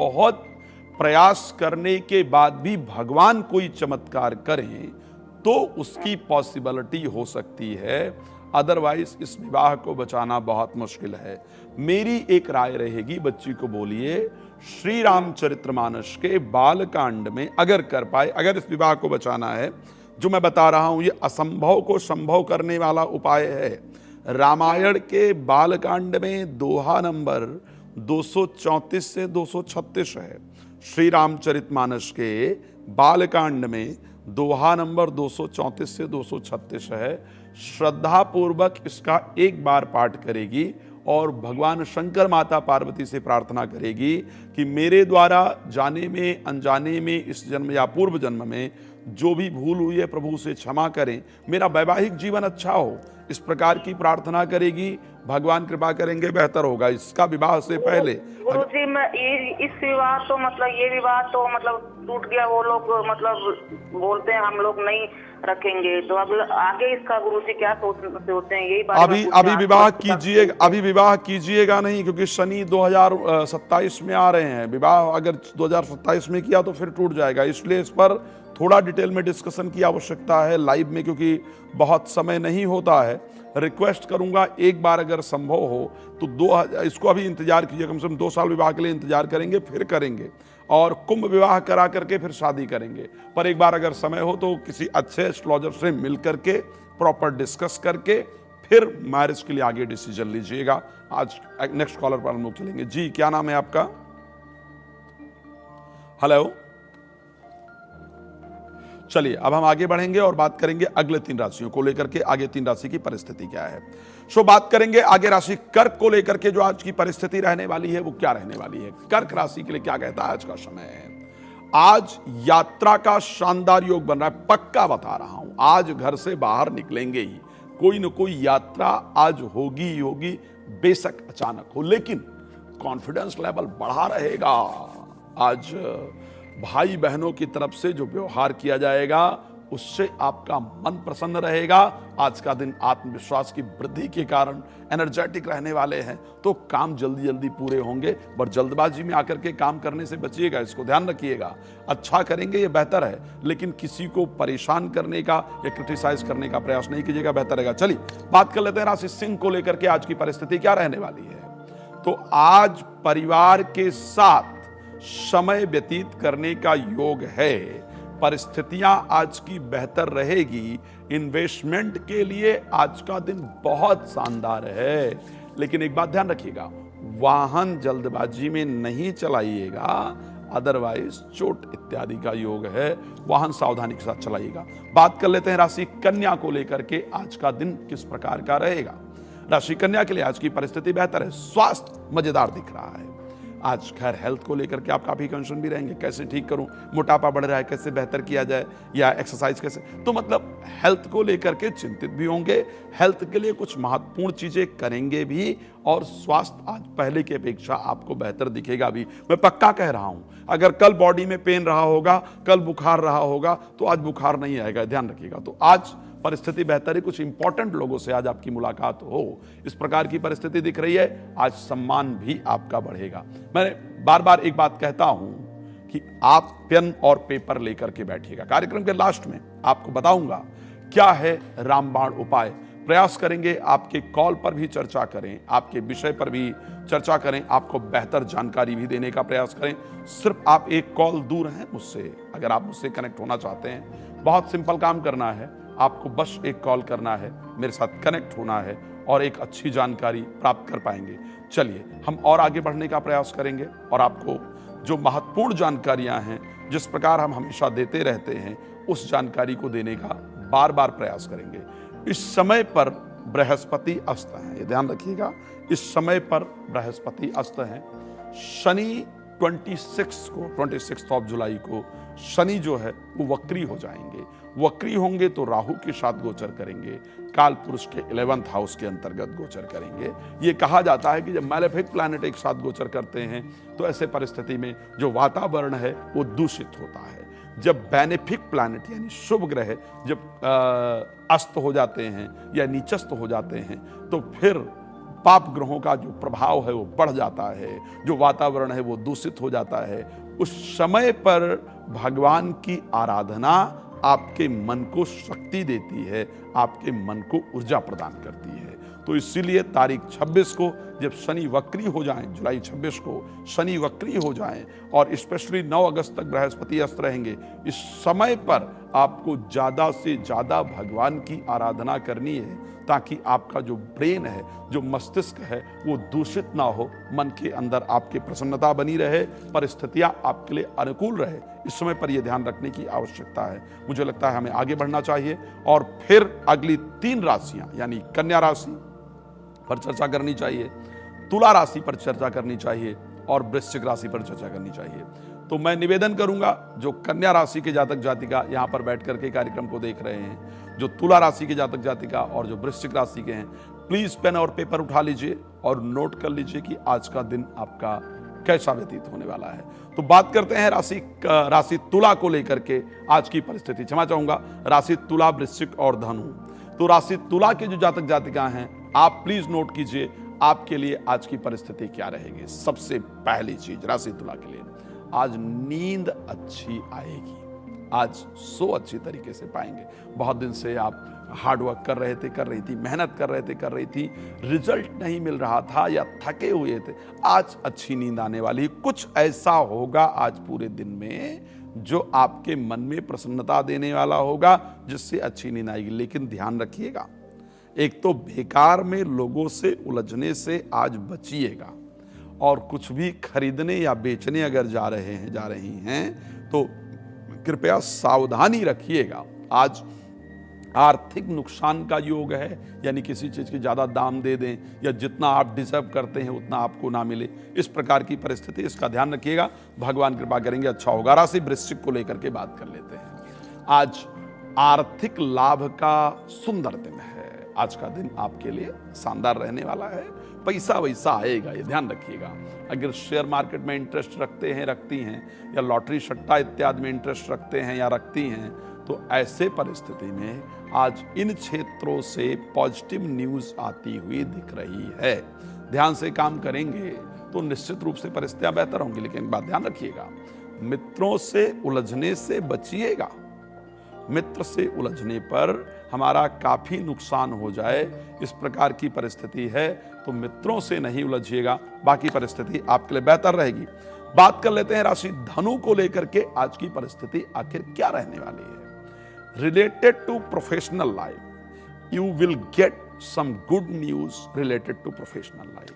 बहुत प्रयास करने के बाद भी भगवान कोई चमत्कार करें तो उसकी पॉसिबिलिटी हो सकती है, अदरवाइज इस विवाह को बचाना बहुत मुश्किल है। मेरी एक राय रहेगी, बच्ची को बोलिए श्री रामचरितमानस के बालकांड में अगर कर पाए, अगर इस विवाह को बचाना है, जो मैं बता रहा हूं ये असंभव को संभव करने वाला उपाय है। रामायण के बालकांड में दोहा नंबर 234 से 236 है। श्री रामचरितमानस के बालकांड में दोहा नंबर 234 से 236 है। श्रद्धा पूर्वक इसका एक बार पाठ करेगी और भगवान शंकर माता पार्वती से प्रार्थना करेगी कि मेरे द्वारा जाने में अनजाने में इस जन्म या पूर्व जन्म में जो भी भूल हुई है प्रभु से क्षमा करें, मेरा वैवाहिक जीवन अच्छा हो, इस प्रकार की प्रार्थना करेगी। भगवान कृपा करेंगे बेहतर होगा। इसका विवाह से पहले गुरु जी मैं इस विवाह तो मतलब ये विवाह तो मतलब टूट गया, वो लोग मतलब बोलते हैं हम लोग नहीं रखेंगे, तो अब आगे इसका गुरु जी क्या सोचते हैं यही बात। अभी विवाह कीजिएगा नहीं, क्योंकि शनि 2027 में आ रहे हैं। विवाह अगर 2027 में किया तो फिर टूट जाएगा, इसलिए इस पर थोड़ा डिटेल में डिस्कशन की आवश्यकता है लाइव में, क्योंकि बहुत समय नहीं होता है। रिक्वेस्ट करूंगा एक बार अगर संभव हो तो इसको अभी इंतजार कीजिए, कम से कम 2 साल विवाह के लिए इंतजार करेंगे, फिर करेंगे और कुंभ विवाह करा करके फिर शादी करेंगे। पर एक बार अगर समय हो तो किसी अच्छे एस्ट्रोलॉजर से मिल करके प्रॉपर डिस्कस करके फिर मैरिज के लिए आगे डिसीजन लीजिएगा। आज नेक्स्ट कॉलर पर हम लोग चलेंगे। जी क्या नाम है आपका? हेलो, चलिए अब हम आगे बढ़ेंगे और बात करेंगे अगले 3 राशियों को लेकर के। आगे 3 राशि की परिस्थिति क्या है, सो बात करेंगे आगे राशि कर्क को लेकर के। जो आज की परिस्थिति रहने वाली है वो क्या रहने वाली है, कर्क राशि के लिए क्या कहता है आज का समय है। आज यात्रा का शानदार योग बन रहा है, पक्का बता रहा हूं। आज घर से बाहर निकलेंगे ही, कोई न कोई यात्रा आज होगी ही होगी, बेशक अचानक हो, लेकिन कॉन्फिडेंस लेवल बढ़ा रहेगा। आज भाई बहनों की तरफ से जो व्यवहार किया जाएगा उससे आपका मन प्रसन्न रहेगा। आज का दिन आत्मविश्वास की वृद्धि के कारण एनर्जेटिक रहने वाले हैं, तो काम जल्दी जल्दी पूरे होंगे। पर जल्दबाजी में आकर के काम करने से बचिएगा, इसको ध्यान रखिएगा। अच्छा करेंगे ये बेहतर है, लेकिन किसी को परेशान करने का या क्रिटिसाइज करने का प्रयास नहीं कीजिएगा, बेहतर रहेगा। चलिए बात कर लेते हैं राशि सिंह को लेकर के आज की परिस्थिति क्या रहने वाली है। तो आज परिवार के साथ समय व्यतीत करने का योग है, परिस्थितियां आज की बेहतर रहेगी। इन्वेस्टमेंट के लिए आज का दिन बहुत शानदार है, लेकिन एक बात ध्यान रखिएगा, वाहन जल्दबाजी में नहीं चलाइएगा, अदरवाइज चोट इत्यादि का योग है, वाहन सावधानी के साथ चलाइएगा। बात कर लेते हैं राशि कन्या को लेकर के आज का दिन किस प्रकार का रहेगा। राशि कन्या के लिए आज की परिस्थिति बेहतर है, स्वास्थ्य मजेदार दिख रहा है। आज खैर हेल्थ को लेकर के आप काफी कंसर्न भी रहेंगे, कैसे ठीक करूं, मोटापा बढ़ रहा है, कैसे बेहतर किया जाए, या एक्सरसाइज कैसे, तो मतलब हेल्थ को लेकर के चिंतित भी होंगे। हेल्थ के लिए कुछ महत्वपूर्ण चीजें करेंगे भी, और स्वास्थ्य आज पहले की अपेक्षा आपको बेहतर दिखेगा भी। मैं पक्का कह रहा हूं, अगर कल बॉडी में पेन रहा होगा, कल बुखार रहा होगा, तो आज बुखार नहीं आएगा, ध्यान रखिएगा। तो आज परिस्थिति बेहतर है, कुछ इंपॉर्टेंट लोगों से आज आपकी मुलाकात हो, इस प्रकार की परिस्थिति दिख रही है। आज सम्मान भी आपका बढ़ेगा। मैं बार बार एक बात कहता हूं कि आप पेन और पेपर लेकर के बैठिएगा। कार्यक्रम के लास्ट में आपको बताऊंगा क्या है रामबाण उपाय। प्रयास करेंगे आपके कॉल पर भी चर्चा करें, आपके विषय पर भी चर्चा करें, आपको बेहतर जानकारी भी देने का प्रयास करें। सिर्फ आप एक कॉल दूर हैं मुझसे, अगर आप मुझसे कनेक्ट होना चाहते हैं, बहुत सिंपल काम करना है, आपको बस एक कॉल करना है, मेरे साथ कनेक्ट होना है और एक अच्छी जानकारी प्राप्त कर पाएंगे। चलिए हम और आगे बढ़ने का प्रयास करेंगे और आपको जो महत्वपूर्ण जानकारियां हैं, जिस प्रकार हम हमेशा देते रहते हैं, उस जानकारी को देने का बार बार प्रयास करेंगे। इस समय पर बृहस्पति अस्त है, ये ध्यान रखिएगा, इस समय पर बृहस्पति अस्त है। शनि 26 जुलाई को शनि जो है वो वक्री हो जाएंगे। वक्री होंगे तो राहु के साथ गोचर करेंगे, काल पुरुष के 11th हाउस के अंतर्गत गोचर करेंगे। ये कहा जाता है कि जब मैलेफिक प्लैनेट एक साथ गोचर करते हैं तो ऐसे परिस्थिति में जो वातावरण है वो दूषित होता है। जब बेनिफिक प्लैनेट यानी शुभ ग्रह जब अस्त हो जाते हैं या नीचस्त हो जाते हैं तो फिर पाप ग्रहों का जो प्रभाव है वो बढ़ जाता है, जो वातावरण है वो दूषित हो जाता है, उस समय पर भगवान की आराधना आपके मन को शक्ति देती है, आपके मन को ऊर्जा प्रदान करती है। तो इसीलिए तारीख 26 को जब शनि वक्री हो जाएं, जुलाई 26 को शनि वक्री हो जाएं और स्पेशली 9 अगस्त तक बृहस्पति अस्त रहेंगे, इस समय पर आपको ज़्यादा से ज़्यादा भगवान की आराधना करनी है, ताकि आपका जो ब्रेन है, जो मस्तिष्क है, वो दूषित ना हो, मन के अंदर आपके प्रसन्नता बनी रहे, परिस्थितियां आपके लिए अनुकूल रहे। इस समय पर यह ध्यान रखने की आवश्यकता है। मुझे लगता है हमें आगे बढ़ना चाहिए और फिर अगली 3 राशियां यानी कन्या राशि पर चर्चा करनी चाहिए, तुला राशि पर चर्चा करनी चाहिए और वृश्चिक राशि पर चर्चा करनी चाहिए। तो मैं निवेदन करूंगा, जो कन्या राशि के जातक जातिका यहां पर बैठ करके कार्यक्रम को देख रहे हैं, जो तुला राशि के जातक जातिका और जो वृश्चिक राशि के हैं, प्लीज पेन और पेपर उठा लीजिए और नोट कर लीजिए कि आज का दिन आपका कैसा व्यतीत होने वाला है। तो बात करते हैं राशि तुला को लेकर के आज की परिस्थिति। क्षमा चाहूंगा, राशि तुला, वृश्चिक और धनु। तो राशि तुला के जो जातक जातिका हैं, आप प्लीज नोट कीजिए आपके लिए आज की परिस्थिति क्या रहेगी। सबसे पहली चीज राशि तुला के लिए, आज नींद अच्छी आएगी, आज सो अच्छी तरीके से पाएंगे। बहुत दिन से आप हार्ड वर्क कर रहे थे, कर रही थी, मेहनत कर रहे थे, कर रही थी, रिजल्ट नहीं मिल रहा था या थके हुए थे, आज अच्छी नींद आने वाली। कुछ ऐसा होगा आज पूरे दिन में जो आपके मन में प्रसन्नता देने वाला होगा, जिससे अच्छी नींद आएगी। लेकिन ध्यान रखिएगा, एक तो बेकार में लोगों से उलझने से आज बचिएगा, और कुछ भी खरीदने या बेचने अगर जा रही हैं तो कृपया सावधानी रखिएगा। आज आर्थिक नुकसान का योग है, यानी किसी चीज की ज्यादा दाम दे दें या जितना आप डिजर्व करते हैं उतना आपको ना मिले, इस प्रकार की परिस्थिति, इसका ध्यान रखिएगा। भगवान कृपा करेंगे अच्छा होगा। राशि वृश्चिक को लेकर के बात कर लेते हैं। आज आर्थिक लाभ का सुंदर दिन है। आज का दिन आपके लिए शानदार रहने वाला है। पैसा वैसा आएगा, ये ध्यान रखिएगा। अगर शेयर मार्केट में इंटरेस्ट रखते हैं, रखती हैं, या लॉटरी सट्टा इत्यादि में इंटरेस्ट रखते हैं या रखती हैं, तो ऐसे परिस्थिति में आज इन क्षेत्रों से पॉजिटिव न्यूज आती हुई दिख रही है। ध्यान से काम करेंगे तो निश्चित रूप से परिस्थितियां बेहतर होंगी। लेकिन एक बात ध्यान रखिएगा, मित्रों से उलझने से बचिएगा। मित्र से उलझने पर हमारा काफी नुकसान हो जाए, इस प्रकार की परिस्थिति है। तो मित्रों से नहीं उलझिएगा, बाकी परिस्थिति आपके लिए बेहतर रहेगी। बात कर लेते हैं राशि धनु को लेकर के आज की परिस्थिति आखिर क्या रहने वाली है। Related to professional life, you will get some good news related to professional life,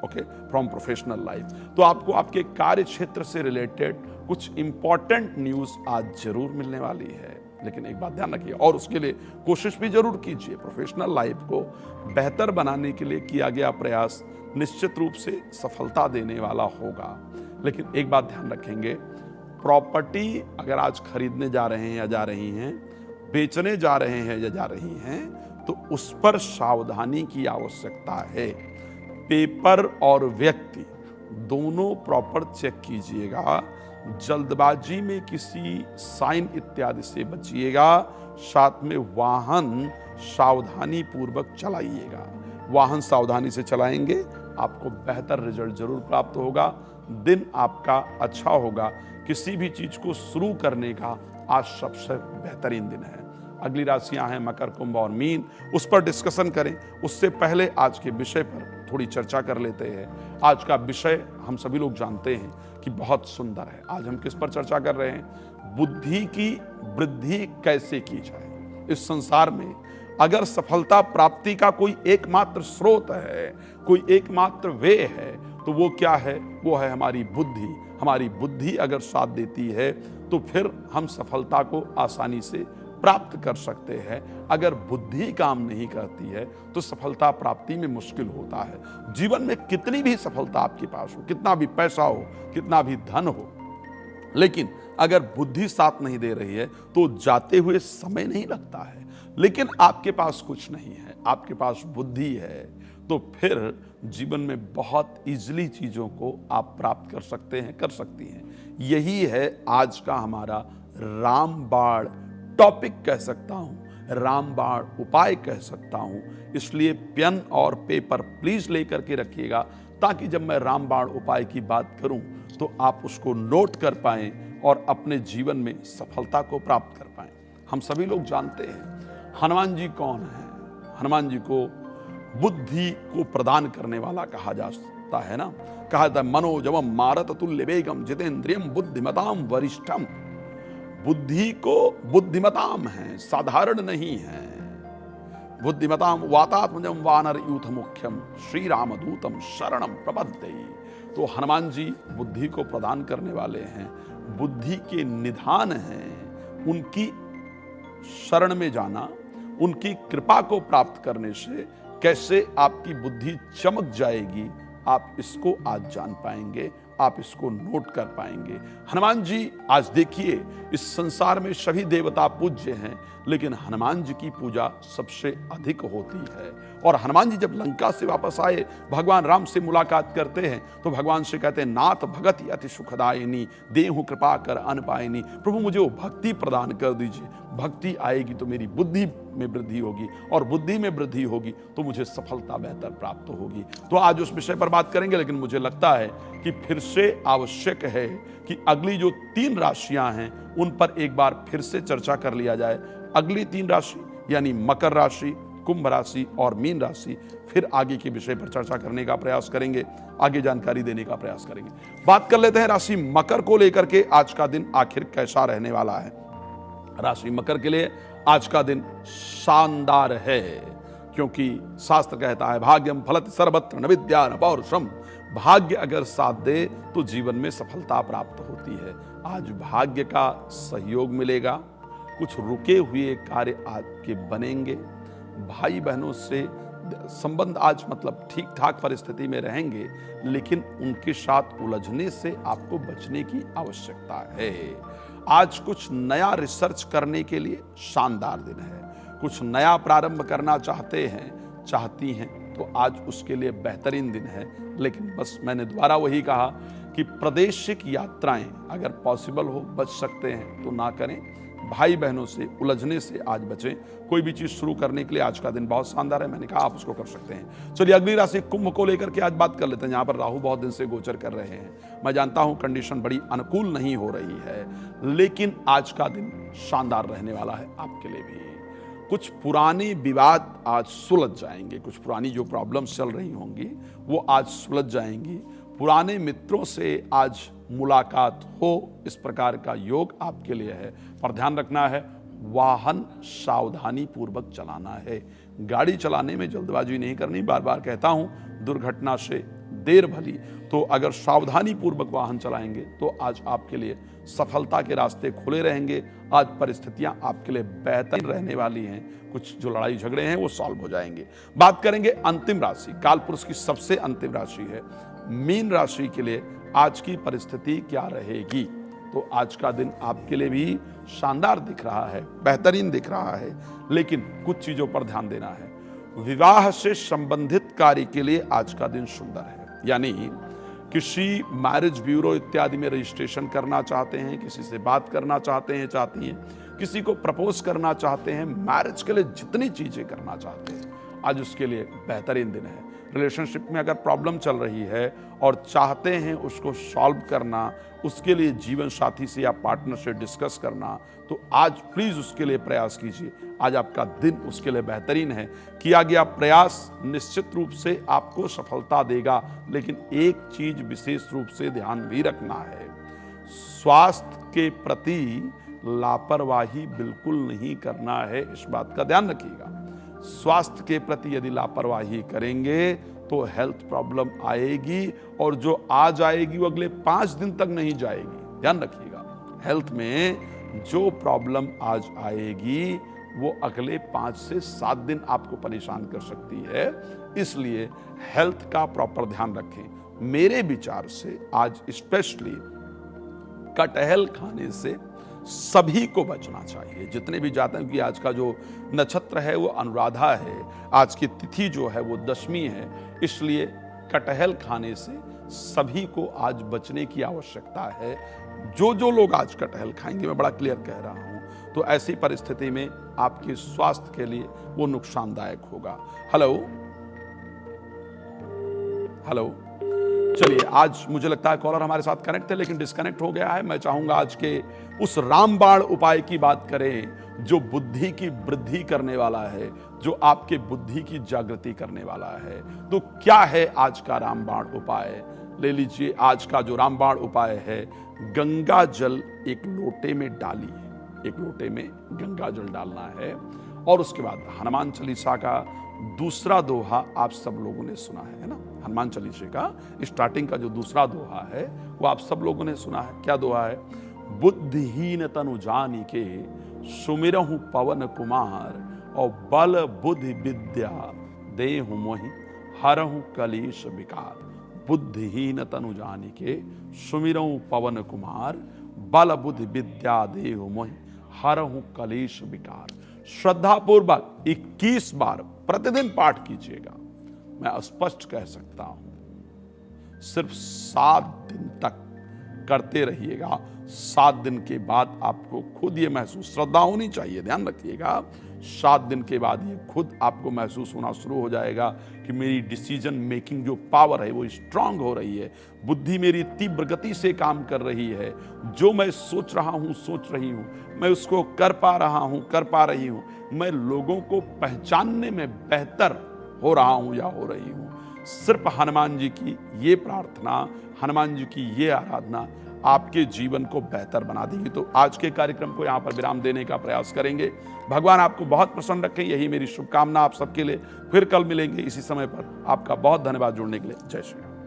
okay, from professional life। तो आपको आपके कार्य क्षेत्र से रिलेटेड कुछ इंपॉर्टेंट न्यूज आज जरूर मिलने वाली है। लेकिन एक बात ध्यान रखिए और उसके लिए कोशिश भी जरूर कीजिए। प्रोफेशनल लाइफ को बेहतर बनाने के लिए किया गया प्रयास निश्चित रूप से सफलता देने वाला होगा। लेकिन एक बात ध्यान रखेंगे, प्रॉपर्टी अगर आज खरीदने जा रहे हैं या जा रही हैं, बेचने जा रहे हैं या जा रही हैं, तो उस पर सावधानी की आवश्यकता है। पेपर और व्यक्ति दोनों प्रॉपर चेक कीजिएगा। जल्दबाजी में किसी साइन इत्यादि से बचिएगा। साथ में वाहन सावधानी पूर्वक चलाइएगा। वाहन सावधानी से चलाएंगे, आपको बेहतर रिजल्ट जरूर प्राप्त होगा। दिन आपका अच्छा होगा। किसी भी चीज को शुरू करने का आज सबसे बेहतरीन दिन है। अगली राशियां हैं मकर, कुंभ और मीन, उस पर डिस्कशन करें। उससे पहले आज के विषय पर थोड़ी चर्चा कर लेते हैं। आज का विषय हम सभी लोग जानते हैं कि बहुत सुंदर है। आज हम किस पर चर्चा कर रहे हैं? बुद्धि की वृद्धि कैसे की जाए। इस संसार में अगर सफलता प्राप्ति का कोई एकमात्र स्रोत है, कोई एकमात्र वे है, तो वो क्या है? वो है हमारी बुद्धि। हमारी बुद्धि अगर साथ देती है तो फिर हम सफलता को आसानी से प्राप्त कर सकते हैं। अगर बुद्धि काम नहीं करती है तो सफलता प्राप्ति में मुश्किल होता है। जीवन में कितनी भी सफलता आपके पास हो, कितना भी पैसा हो, कितना भी धन हो, लेकिन अगर बुद्धि साथ नहीं दे रही है तो जाते हुए समय नहीं लगता है। लेकिन आपके पास कुछ नहीं है, आपके पास बुद्धि है, तो फिर जीवन में बहुत इजीली चीजों को आप प्राप्त कर सकते हैं, कर सकती हैं। यही है आज का हमारा रामबाण टॉपिक कह सकता हूं, रामबाण उपाय कह सकता हूं। इसलिए पेन और पेपर प्लीज लेकर के रखिएगा, ताकि जब मैं रामबाण उपाय की बात करूं तो आप उसको नोट कर पाएं और अपने जीवन में सफलता को प्राप्त कर पाएं। हम सभी लोग जानते हैं हनुमान जी कौन है। हनुमान जी को बुद्धि को प्रदान करने वाला कहा जाता है ना। कहा जाता है मनोजवम मारत तुल्य वेगम जितेंद्रियम बुद्धिमताम वरिष्ठम। बुद्धि को बुद्धिमताम है, साधारण नहीं है। बुद्धिमताम वातात्मजम वानर यूथ मुख्यम श्री रामदूतम शरणम प्रपद्ये। तो हनुमान जी बुद्धि को प्रदान करने वाले हैं, बुद्धि के निधान हैं। उनकी शरण में जाना, उनकी कृपा को प्राप्त करने से कैसे आपकी बुद्धि चमक जाएगी, आप इसको आज जान पाएंगे, आप इसको नोट कर पाएंगे। हनुमान जी आज देखिए इस संसार में सभी देवता पूज्य हैं, लेकिन हनुमान जी की पूजा सबसे अधिक होती है। और हनुमान जी जब लंका से वापस आए, भगवान राम से मुलाकात करते हैं तो भगवान से कहते हैं नाथ भगति अति सुखदायिनी देहु कृपा कर अन पायनी। प्रभु मुझे वो भक्ति प्रदान कर दीजिए, भक्ति आएगी तो मेरी बुद्धि में वृद्धि होगी, और बुद्धि में वृद्धि होगी तो मुझे सफलता बेहतर प्राप्त होगी। तो आज उस विषय पर बात करेंगे, लेकिन मुझे लगता है कि फिर से आवश्यक है कि अगली जो 3 राशियां हैं उन पर एक बार फिर से चर्चा कर लिया जाए। अगली 3 राशि यानी मकर राशि, कुंभ राशि और मीन राशि, फिर आगे के विषय पर चर्चा करने का प्रयास करेंगे, आगे जानकारी देने का प्रयास करेंगे। बात कर लेते हैं राशि मकर को लेकर के आज का दिन आखिर कैसा रहने वाला है। राशि मकर के लिए आज का दिन शानदार है, क्योंकि शास्त्र कहता है भाग्यम फलति सर्वत्र न विद्या न पौरुषम। भाग्य अगर साथ दे तो जीवन में सफलता प्राप्त होती है। आज भाग्य का सहयोग मिलेगा, कुछ रुके हुए कार्य आपके बनेंगे, भाई बहनों से संबंध आज मतलब ठीक ठाक परिस्थिति में रहेंगे, लेकिन उनके साथ उलझने से आपको बचने की आवश्यकता है। आज कुछ नया रिसर्च करने के लिए शानदार दिन है। कुछ नया प्रारंभ करना चाहती हैं तो आज उसके लिए बेहतरीन दिन है। लेकिन बस मैंने दोबारा वही कहा कि प्रादेशिक यात्राएं अगर पॉसिबल हो, बच सकते हैं तो ना करें। भाई बहनों से उलझने से आज बचें। कोई भी चीज शुरू करने के लिए आज का दिन बहुत शानदार है, मैंने कहा आप उसको कर सकते हैं। चलिए अगली राशि कुंभ को लेकर के आज बात कर लेते हैं। यहाँ पर राहु बहुत दिन से गोचर कर रहे हैं। मैं जानता हूं कंडीशन बड़ी अनुकूल नहीं हो रही है, लेकिन आज का दिन शानदार रहने वाला है आपके लिए भी। कुछ पुराने विवाद आज सुलझ जाएंगे, कुछ पुरानी जो प्रॉब्लम्स चल रही होंगी वो आज सुलझ जाएंगी। पुराने मित्रों से आज मुलाकात हो, इस प्रकार का योग आपके लिए है। पर ध्यान रखना है, वाहन सावधानी पूर्वक चलाना है। गाड़ी चलाने में जल्दबाजी नहीं करनी। बार बार कहता हूं, दुर्घटना से देर भली। तो अगर सावधानी पूर्वक वाहन चलाएंगे तो आज आपके लिए सफलता के रास्ते खुले रहेंगे। आज परिस्थितियां आपके लिए बेहतर रहने वाली हैं। कुछ जो लड़ाई झगड़े हैं वो सॉल्व हो जाएंगे। बात करेंगे अंतिम राशि, कालपुरुष की सबसे अंतिम राशि है मीन राशि के लिए आज की परिस्थिति क्या रहेगी। तो आज का दिन आपके लिए भी शानदार दिख रहा है, बेहतरीन दिख रहा है, लेकिन कुछ चीजों पर ध्यान देना है। विवाह से संबंधित कार्य के लिए आज का दिन सुंदर है। यानी किसी मैरिज ब्यूरो इत्यादि में रजिस्ट्रेशन करना चाहते हैं, किसी से बात करना चाहते हैं, चाहती हैं, किसी को प्रपोज करना चाहते हैं, मैरिज के लिए जितनी चीजें करना चाहते हैं, आज उसके लिए बेहतरीन दिन है। रिलेशनशिप में अगर प्रॉब्लम चल रही है और चाहते हैं उसको सॉल्व करना, उसके लिए जीवन साथी से या पार्टनर से डिस्कस करना, तो आज प्लीज उसके लिए प्रयास कीजिए। आज आपका दिन उसके लिए बेहतरीन है। किया गया प्रयास निश्चित रूप से आपको सफलता देगा, लेकिन एक चीज विशेष रूप से ध्यान भी रखना है, स्वास्थ्य के प्रति लापरवाही बिल्कुल नहीं करना है। इस बात का ध्यान रखिएगा। स्वास्थ्य के प्रति यदि लापरवाही करेंगे तो हेल्थ प्रॉब्लम आएगी, और जो आज आएगी वो अगले 5 दिन तक नहीं जाएगी। ध्यान रखिएगा, हेल्थ में जो प्रॉब्लम आज आएगी वो अगले 5 से 7 दिन आपको परेशान कर सकती है। इसलिए हेल्थ का प्रॉपर ध्यान रखें। मेरे विचार से आज स्पेशली कटहल खाने से सभी को बचना चाहिए, जितने भी जाते हैं, क्योंकि आज का जो नक्षत्र है वो अनुराधा है, आज की तिथि जो है वो दशमी है। इसलिए कटहल खाने से सभी को आज बचने की आवश्यकता है। जो लोग आज कटहल खाएंगे, मैं बड़ा क्लियर कह रहा हूं, तो ऐसी परिस्थिति में आपके स्वास्थ्य के लिए वो नुकसानदायक होगा। हेलो हेलो, चलिए आज मुझे लगता है कॉलर हमारे साथ कनेक्ट थे लेकिन डिस्कनेक्ट हो गया है। मैं चाहूंगा आज के उस रामबाण उपाय की बात करें जो बुद्धि की वृद्धि करने वाला है, जो आपके बुद्धि की जागृति करने वाला है। तो क्या है आज का रामबाण उपाय? ले लीजिए, आज का जो रामबाण उपाय है, गंगा जल एक लोटे में डालिए। एक लोटे में गंगा जल डालना है और उसके बाद हनुमान चालीसा का दूसरा दोहा आप सब लोगों ने सुना है ना। हनुमान चालीसा का स्टार्टिंग का जो दूसरा दोहा है वो आप सब लोगों ने सुना है। क्या दोहा है? बुद्धिहीन तनु जानी के सुमिरहु पवन कुमार और बल बुद्धि विद्या देहु मोहि हरहु कलेश विकार। बुद्धिहीन तनु जानी के सुमिरहु पवन कुमार बल बुद्धि विद्या देहु मोहि हरहु कलेश विकार। श्रद्धापूर्वक 21 बार प्रतिदिन पाठ कीजिएगा। मैं स्पष्ट कह सकता हूं सिर्फ 7 दिन तक करते रहिएगा। 7 दिन के बाद आपको खुद ये महसूस, श्रद्धा होनी चाहिए, ध्यान रखिएगा। 7 दिन के बाद ये खुद आपको महसूस होना शुरू हो जाएगा कि मेरी डिसीजन मेकिंग जो पावर है वो स्ट्रांग हो रही है। बुद्धि मेरी तीव्र गति से काम कर रही है। जो मैं सोच रहा हूं, सोच रही हूं, मैं उसको कर पा रहा हूं, कर पा रही हूं। मैं लोगों को पहचानने में बेहतर हो रहा हूं या हो रही हूं। सिर्फ हनुमान जी की ये प्रार्थना, हनुमान जी की ये आराधना आपके जीवन को बेहतर बना देगी। तो आज के कार्यक्रम को यहाँ पर विराम देने का प्रयास करेंगे। भगवान आपको बहुत प्रसन्न रखें, यही मेरी शुभकामना आप सबके लिए। फिर कल मिलेंगे इसी समय पर। आपका बहुत धन्यवाद जुड़ने के लिए। जय श्री राम।